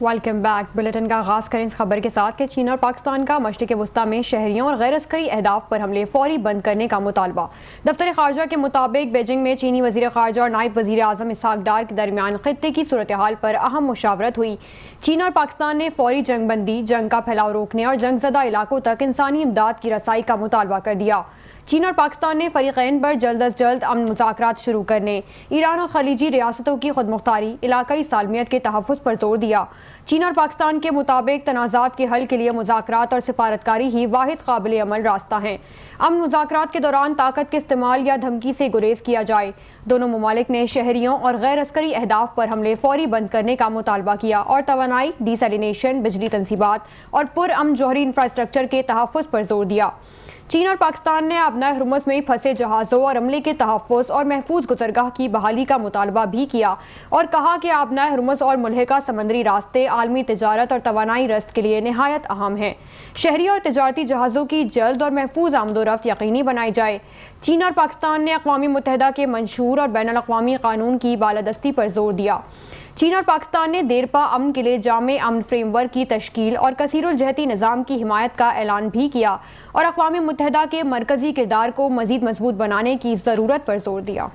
Welcome back. Bulletin کا آغاز کریں اس خبر کے ساتھ کہ چین اور پاکستان کا مشرق وسطی میں شہریوں اور غیر عسکری اہداف پر حملے فوری بند کرنے کا مطالبہ۔ دفتر خارجہ کے مطابق بیجنگ میں چینی وزیر خارجہ اور نائب وزیر اعظم اسحاق ڈار کے درمیان خطے کی صورتحال پر اہم مشاورت ہوئی۔ چین اور پاکستان نے فوری جنگ بندی، جنگ کا پھیلاؤ روکنے اور جنگ زدہ علاقوں تک انسانی امداد کی رسائی کا مطالبہ کر دیا۔ چین اور پاکستان نے فریقین پر جلد از جلد امن مذاکرات شروع کرنے، ایران اور خلیجی ریاستوں کی خود مختاری، علاقائی سالمیت کے تحفظ پر زور دیا۔ چین اور پاکستان کے مطابق تنازعات کے حل کے لیے مذاکرات اور سفارتکاری ہی واحد قابل عمل راستہ ہیں۔ امن مذاکرات کے دوران طاقت کے استعمال یا دھمکی سے گریز کیا جائے۔ دونوں ممالک نے شہریوں اور غیر عسکری اہداف پر حملے فوری بند کرنے کا مطالبہ کیا اور توانائی، ڈی سیلینیشن، بجلی تنصیبات اور پرامن جوہری انفراسٹرکچر کے تحفظ پر زور دیا۔ چین اور پاکستان نے آبنائے ہرمز میں پھنسے جہازوں اور عملے کے تحفظ اور محفوظ گزرگاہ کی بحالی کا مطالبہ بھی کیا اور کہا کہ آبنائے ہرمز اور ملحقہ سمندری راستے عالمی تجارت اور توانائی رسد کے لیے نہایت اہم ہیں۔ شہری اور تجارتی جہازوں کی جلد اور محفوظ آمد و رفت یقینی بنائی جائے۔ چین اور پاکستان نے اقوام متحدہ کے منشور اور بین الاقوامی قانون کی بالادستی پر زور دیا۔ چین اور پاکستان نے دیرپا امن کے لیے جامع امن فریم ورک کی تشکیل اور کثیر الجہتی نظام کی حمایت کا اعلان بھی کیا اور اقوام متحدہ کے مرکزی کردار کو مزید مضبوط بنانے کی ضرورت پر زور دیا۔